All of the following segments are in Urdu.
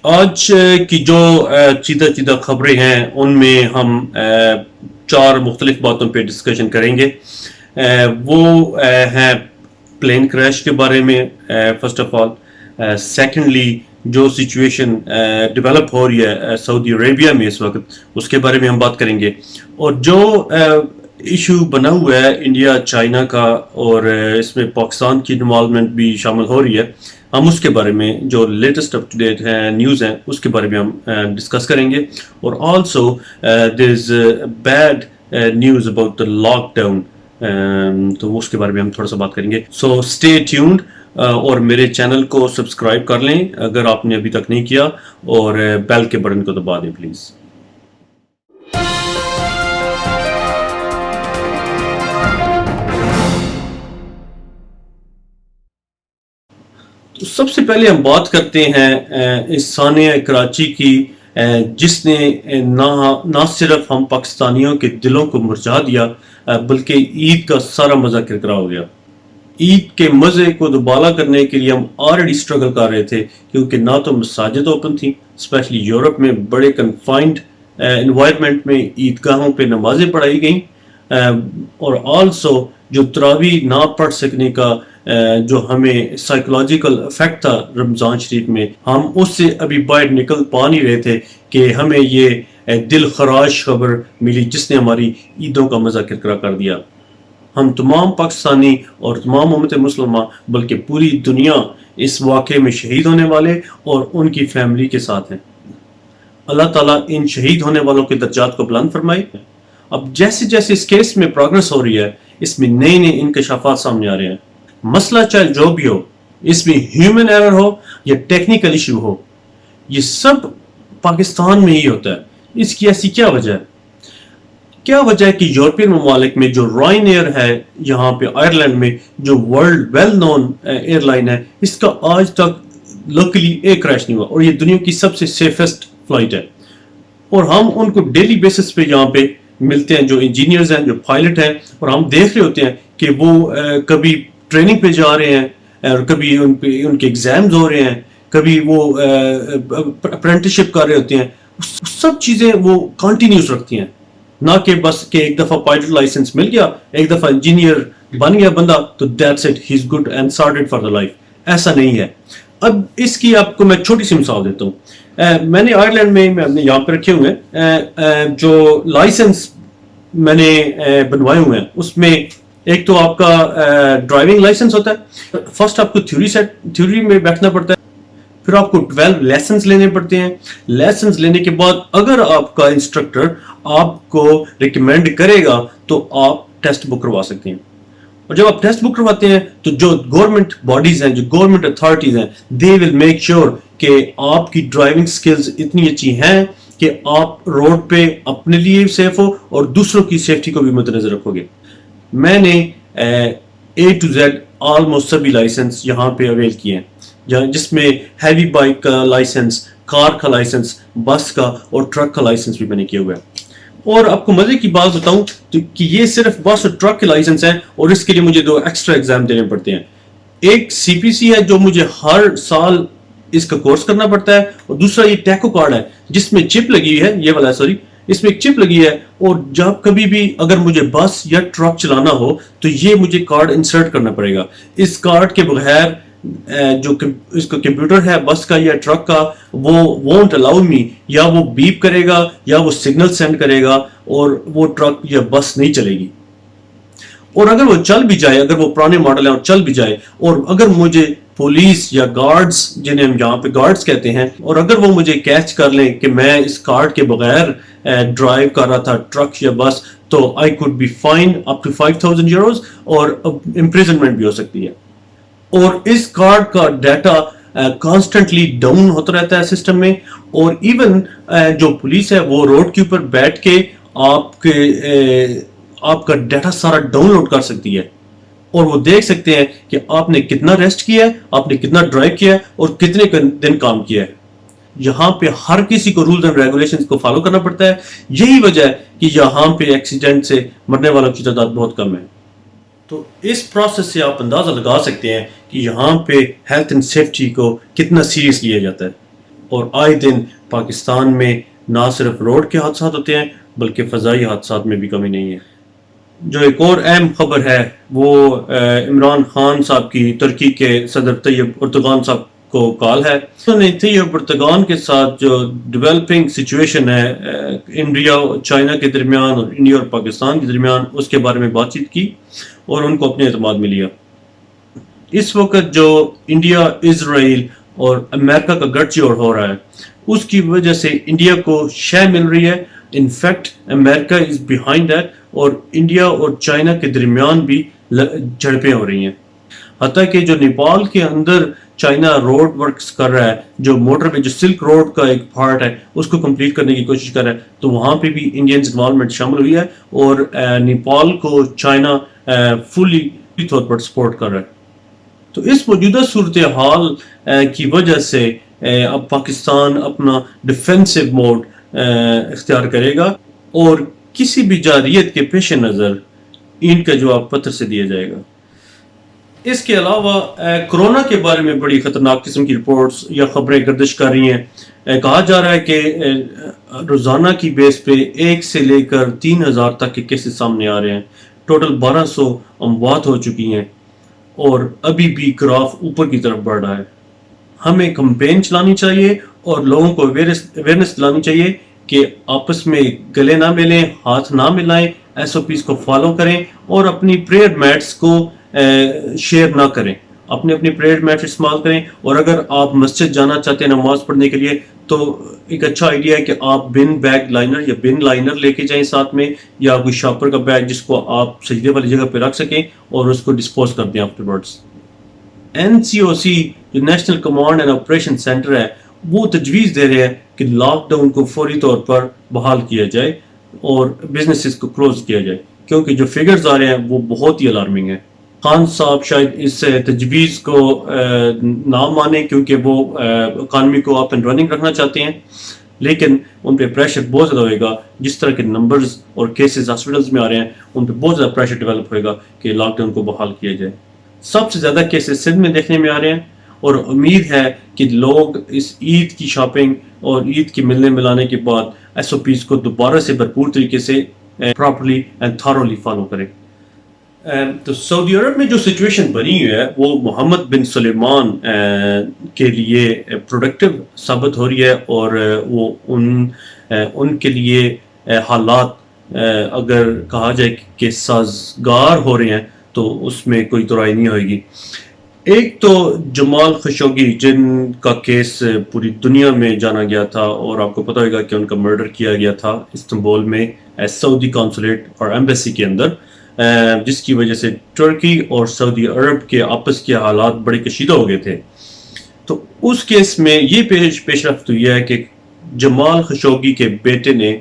آج کی جو چیدہ چیدہ خبریں ہیں ان میں ہم چار مختلف باتوں پہ ڈسکشن کریں گے. وہ ہیں پلین کریش کے بارے میں فرسٹ آف آل. سیکنڈلی جو سچویشن ڈیولپ ہو رہی ہے سعودی عربیہ میں اس وقت, اس کے بارے میں ہم بات کریں گے. اور جو ایشو بنا ہوا ہے انڈیا چائنا کا, اور اس میں پاکستان کی انوالومنٹ بھی شامل ہو رہی ہے, ہم اس کے بارے میں جو latest up to date news ہیں اس کے بارے میں ہم ڈسکس کریں گے. اور also there is bad news about the lockdown, تو اس کے بارے میں ہم تھوڑا سا بات کریں گے. سو اسٹے ٹیونڈ, اور میرے چینل کو سبسکرائب کر لیں اگر آپ نے ابھی تک نہیں کیا, اور بیل کے بٹن کو دبا دیں پلیز. سب سے پہلے ہم بات کرتے ہیں اس سانحہ کراچی کی, جس نے نہ صرف ہم پاکستانیوں کے دلوں کو مرجھا دیا بلکہ عید کا سارا مزہ کرکرا ہو گیا. عید کے مزے کو دوبالا کرنے کے لیے ہم آلریڈی اسٹرگل کر رہے تھے, کیونکہ نہ تو مساجد اوپن تھیں, اسپیشلی یورپ میں بڑے کنفائنڈ انوائرمنٹ میں عیدگاہوں پہ نمازیں پڑھائی گئیں, اور آلسو جو تراویح نہ پڑھ سکنے کا جو ہمیں سائیکولوجیکل افیکٹ تھا رمضان شریف میں, ہم اس سے ابھی باہر نکل پا نہیں رہے تھے کہ ہمیں یہ دل خراش خبر ملی جس نے ہماری عیدوں کا مزہ کرکرا کر دیا. ہم تمام پاکستانی اور تمام امت مسلمہ بلکہ پوری دنیا اس واقعے میں شہید ہونے والے اور ان کی فیملی کے ساتھ ہیں. اللہ تعالیٰ ان شہید ہونے والوں کے درجات کو بلند فرمائے. اب جیسے جیسے اس کیس میں پروگرس ہو رہی ہے, اس میں نئے نئے انکشافات سامنے آ رہے ہیں. مسئلہ چاہے جو بھی ہو, اس میں ہیومن ایرر ہو یا ٹیکنیکل ایشو ہو, یہ سب پاکستان میں ہی ہوتا ہے. اس کی ایسی کیا وجہ ہے؟ کیا وجہ ہے کہ یورپین ممالک میں جو رائن ایئر ہے یہاں پہ آئرلینڈ میں, جو world well known airline ہے, اس کا آج تک لوکلی ایک کریش نہیں ہوا, اور یہ دنیا کی سب سے سیفسٹ فلائٹ ہے. اور ہم ان کو ڈیلی بیسس پہ یہاں پہ ملتے ہیں, جو انجینئرز ہیں, جو پائلٹ ہیں, اور ہم دیکھ رہے ہوتے ہیں کہ وہ کبھی ٹریننگ پہ جا رہے ہیں, اور کبھی ان کے ایگزامز ہو رہے ہیں, کبھی وہ اپرینٹسشپ کر رہے ہوتے ہیں. سب چیزیں وہ کنٹینیوس رکھتی ہیں, نہ کہ بس کہ ایک دفعہ پائلٹ لائسنس مل گیا, ایک دفعہ انجینئر بن گیا بندہ تو that's it, he is good and sorted for the life. ایسا نہیں ہے. اب اس کی آپ کو میں چھوٹی سی مثال دیتا ہوں. میں نے آئرلینڈ میں نے یہاں پہ رکھے ہوئے ہیں جو لائسنس میں نے بنوائے ہوئے ہیں, اس میں ایک تو آپ کا ڈرائیونگ لائسنس ہوتا ہے. فرسٹ آپ کو تھیوری میں بیٹھنا پڑتا ہے, پھر آپ کو 12 لیسنز لینے پڑتے ہیں. لیسنز لینے کے بعد اگر آپ کا انسٹرکٹر آپ کو ریکمینڈ کرے گا تو آپ ٹیسٹ بک کروا سکتے ہیں. اور جب آپ ٹیسٹ بک کرواتے ہیں تو جو گورنمنٹ باڈیز ہیں, جو گورنمنٹ اتھارٹیز ہیں, دے ول میک شیور کہ آپ کی ڈرائیونگ سکلز اتنی اچھی ہیں کہ آپ روڈ پہ اپنے لیے سیف ہو اور دوسروں کی سیفٹی کو بھی مد نظر رکھو گے. میں نے A to Z آلموسٹ سبھی لائسنس یہاں پہ اویل کیے ہیں, جس میں ہیوی بائک کا لائسنس, کار کا لائسنس, بس کا اور ٹرک کا لائسنس بھی میں نے کیا ہوا ہے. اور آپ کو مزے کی بات بتاؤں کہ یہ صرف بس اور ٹرک کے لائسنس ہیں, اور اس کے لیے مجھے 2 ایکسٹرا ایگزام دینے پڑتے ہیں. ایک سی پی سی ہے جو مجھے ہر سال اس کا کورس کرنا پڑتا ہے, اور دوسرا یہ ٹیکو کارڈ ہے جس میں چپ لگی ہے, یہ والا سوری, اس میں ایک چپ لگی ہے, اور جب کبھی بھی اگر مجھے بس یا ٹرک چلانا ہو تو یہ مجھے کارڈ انسرٹ کرنا پڑے گا. اس کارڈ کے بغیر جو اس کا کمپیوٹر ہے بس کا یا ٹرک کا, وہ won't allow me, یا وہ بیپ کرے گا یا وہ سگنل سینڈ کرے گا اور وہ ٹرک یا بس نہیں چلے گی. اور اگر وہ چل بھی جائے, اگر وہ پرانے ماڈل ہیں اور چل بھی جائے, اور اگر مجھے پولیس یا گارڈز, جنہیں ہم یہاں پہ گارڈز کہتے ہیں, اور اگر وہ مجھے کیچ کر لیں کہ میں اس کارڈ کے بغیر ڈرائیو کر رہا تھا ٹرک یا بس, تو I could be fined up to 5,000 euros اور امپریزنمنٹ بھی ہو سکتی ہے. اور اس کارڈ کا ڈیٹا کانسٹنٹلی ڈاؤن ہوتا رہتا ہے سسٹم میں, اور ایون جو پولیس ہے وہ روڈ کے اوپر بیٹھ کے آپ کا ڈیٹا سارا ڈاؤن لوڈ کر سکتی ہے, اور وہ دیکھ سکتے ہیں کہ آپ نے کتنا ریسٹ کیا ہے, آپ نے کتنا ڈرائیو کیا ہے, اور کتنے دن کام کیا ہے. یہاں پہ ہر کسی کو رولز اینڈ ریگولیشنز کو فالو کرنا پڑتا ہے. یہی وجہ ہے کہ یہاں پہ ایکسیڈنٹ سے مرنے والوں کی تعداد بہت کم ہے. تو اس پروسیس سے آپ اندازہ لگا سکتے ہیں کہ یہاں پہ ہیلتھ اینڈ سیفٹی کو کتنا سیریس لیا جاتا ہے. اور آئے دن پاکستان میں نہ صرف روڈ کے حادثات ہوتے ہیں بلکہ فضائی حادثات میں بھی کمی نہیں ہے۔ جو ایک اور اہم خبر ہے وہ عمران خان صاحب کی ترکی کے صدر طیب اردوغان صاحب کو کال ہے۔ انہوں نے طیب اردوغان کے ساتھ جو ڈیولپنگ سچویشن ہے انڈیا اور چائنا کے درمیان اور انڈیا اور پاکستان کے درمیان اس کے بارے میں بات چیت کی اور ان کو اپنے اعتماد میں لیا۔ اس وقت جو انڈیا، اسرائیل اور امریکہ کا گٹھ جوڑ ہو رہا ہے اس کی وجہ سے انڈیا کو شے مل رہی ہے۔ In fact America is behind that اور انڈیا اور چائنا کے درمیان بھی جھڑپیں ہو رہی ہیں۔ حتیٰ کہ جو نیپال کے اندر چائنا روڈ ورکس کر رہا ہے، جو موٹر پہ جو سلک روڈ کا ایک پارٹ ہے اس کو کمپلیٹ کرنے کی کوشش کر رہا ہے، تو وہاں پہ بھی انڈینز انوالومنٹ شامل ہوئی ہے اور نیپال کو چائنا فلی طور پر سپورٹ کر رہا ہے۔ تو اس موجودہ صورتحال کی وجہ سے اب پاکستان اپنا ڈیفینسو موڈ اختیار کرے گا اور کسی بھی جارحیت کے پیش نظر ان کا جواب پتھر سے دیا جائے گا۔ اس کے علاوہ کرونا کے بارے میں بڑی خطرناک قسم کی رپورٹس یا خبریں گردش کر رہی ہیں۔ کہا جا رہا ہے کہ روزانہ کی بیس پہ 1 سے لے کر 3000 تک کے کیسز سامنے آ رہے ہیں۔ ٹوٹل 1200 اموات ہو چکی ہیں اور ابھی بھی گراف اوپر کی طرف بڑھ رہا ہے۔ ہمیں کمپین چلانی چاہیے اور لوگوں کو اویئرنیس دلانی چاہیے کہ آپس میں گلے نہ ملیں، ہاتھ نہ ملائیں، SOPs کو فالو کریں اور اپنی پریئر میٹس کو شیئر نہ کریں، اپنے پریئر میٹس استعمال کریں۔ اور اگر آپ مسجد جانا چاہتے ہیں نماز پڑھنے کے لیے تو ایک اچھا آئیڈیا ہے کہ آپ بن بیگ لائنر یا بن لائنر لے کے جائیں ساتھ میں، یا کوئی شاپر کا بیگ جس کو آپ سجدے والی جگہ پہ رکھ سکیں اور اس کو ڈسپوز کر دیں آفٹر ورڈز۔ NCOC جو national command and operation centre ہے وہ تجویز دے رہے ہیں کہ لاک ڈاؤن کو فوری طور پر بحال کیا جائے اور بزنسز کو کلوز کیا جائے، کیونکہ جو فگرز آ رہے ہیں وہ بہت ہی الارمنگ ہیں۔ خان صاحب شاید اس تجویز کو نہ مانیں کیونکہ وہ اکانومی کو اپ اینڈ رننگ رکھنا چاہتے ہیں، لیکن ان پہ پریشر بہت زیادہ ہوئے گا۔ جس طرح کے نمبرز اور کیسز ہاسپٹلز میں آ رہے ہیں ان پہ بہت زیادہ پریشر ڈیولپ ہوئے گا کہ لاک ڈاؤن کو بحال کیا جائے۔ سب سے زیادہ کیسز سندھ میں دیکھنے میں آ رہے ہیں اور امید ہے کہ لوگ اس عید کی شاپنگ اور عید کے ملنے ملانے کے بعد SOPs کو دوبارہ سے بھرپور طریقے سے پراپرلی اینڈ تھارولی فالو کریں۔ تو سعودی عرب میں جو سچویشن بنی ہوئی ہے وہ محمد بن سلیمان کے لیے پروڈکٹیو ثابت ہو رہی ہے اور وہ ان کے لیے حالات اگر کہا جائے کہ سازگار ہو رہے ہیں تو اس میں کوئی تورائی نہیں ہوئے گی۔ ایک تو جمال خشوگی جن کا کیس پوری دنیا میں جانا گیا تھا اور آپ کو پتہ ہوگا کہ ان کا مرڈر کیا گیا تھا استنبول میں سعودی کانسولیٹ اور ایمبیسی کے اندر، جس کی وجہ سے ترکی اور سعودی عرب کے آپس کے حالات بڑے کشیدہ ہو گئے تھے۔ تو اس کیس میں یہ پیش رفت ہوئی ہے کہ جمال خشوگی کے بیٹے نے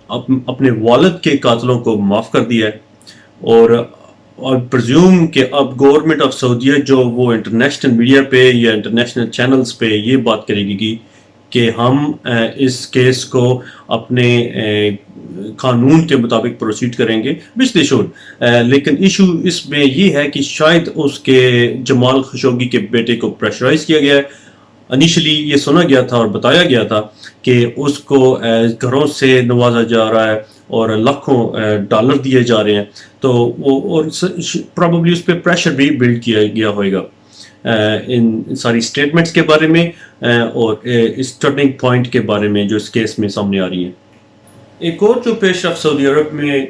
اپنے والد کے قاتلوں کو معاف کر دیا ہے اور پرزیوم کہ اب گورنمنٹ آف سعودیہ جو وہ انٹرنیشنل میڈیا پہ یا انٹرنیشنل چینلز پہ یہ بات کرے گی کہ ہم اس کیس کو اپنے قانون کے مطابق پروسیڈ کریں گے، which they should۔ لیکن ایشو اس میں یہ ہے کہ شاید اس کے جمال خشوگی کے بیٹے کو پریشرائز کیا گیا ہے۔ انیشلی یہ سنا گیا تھا اور بتایا گیا تھا کہ اس کو گھروں سے نوازا جا رہا ہے اور لاکھوں ڈالر دیے جا رہے ہیں، تو وہ پروبیبلی اس پہ پریشر بھی بلڈ کیا گیا ہوئے گا ان ساری سٹیٹمنٹس کے بارے میں اور اس ٹرننگ پوائنٹ کے بارے میں جو اس کیس میں سامنے آ رہی ہیں۔ ایک اور جو پیش رفت سعودی عرب میں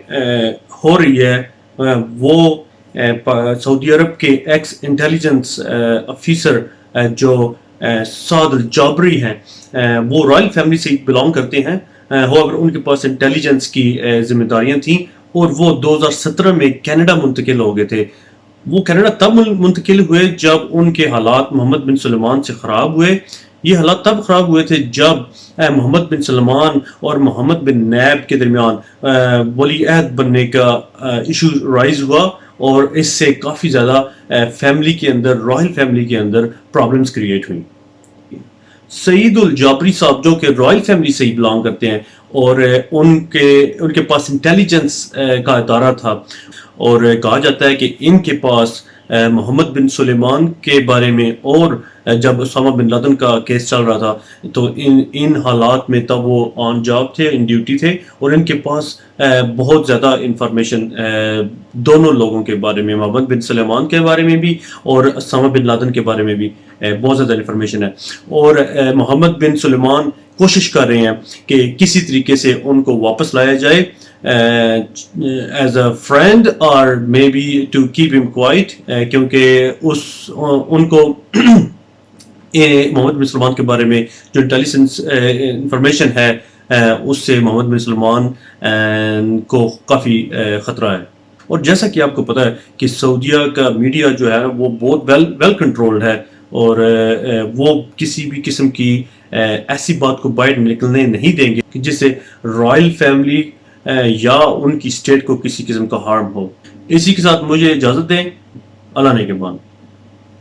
ہو رہی ہے وہ سعودی عرب کے ایکس انٹیلیجنس افیسر جو سعد الجابری ہیں، وہ رائل فیملی سے بلانگ کرتے ہیں، ان کے پاس انٹیلیجنس کی ذمہ داریاں تھیں اور وہ 2017 میں کینیڈا منتقل ہو گئے تھے۔ وہ کینیڈا تب منتقل ہوئے جب ان کے حالات محمد بن سلمان سے خراب ہوئے۔ یہ حالات تب خراب ہوئے تھے جب محمد بن سلمان اور محمد بن نیب کے درمیان ولی عہد بننے کا ایشو رائز ہوا اور اس سے کافی زیادہ فیملی کے اندر، رائل فیملی کے اندر پرابلمز کریٹ ہوئیں۔ سعید الجابری صاحب جو کہ رائل فیملی سے ہی بلانگ کرتے ہیں اور ان کے پاس انٹیلیجنس کا ادارہ تھا اور کہا جاتا ہے کہ ان کے پاس محمد بن سلیمان کے بارے میں، اور جب اسامہ بن لادن کا کیس چل رہا تھا تو ان حالات میں تب وہ آن جاب تھے، ان ڈیوٹی تھے، اور ان کے پاس بہت زیادہ انفارمیشن دونوں لوگوں کے بارے میں، محمد بن سلیمان کے بارے میں بھی اور اسامہ بن لادن کے بارے میں بھی بہت زیادہ انفارمیشن ہے. اور محمد بن سلیمان کوشش کر رہے ہیں کہ کسی طریقے سے ان کو واپس لایا جائے ایز اے فرینڈ، اور مے بی ٹو کیپ ہم کوائٹ، کیونکہ ان کو محمد بن سلمان کے بارے میں جو انٹیلیجنس انفارمیشن ہے اس سے محمد بن سلمان کو کافی خطرہ ہے. اور جیسا کہ آپ کو پتہ ہے کہ سعودیہ کا میڈیا جو ہے وہ بہت ویل کنٹرولڈ ہے، اور وہ کسی بھی قسم کی ایسی بات کو باہر نکلنے نہیں دیں گے کہ جس سے رائل فیملی یا ان کی اسٹیٹ کو کسی قسم کا ہارم ہو. اسی کے ساتھ مجھے اجازت دیں. اللہ نے کے بعد.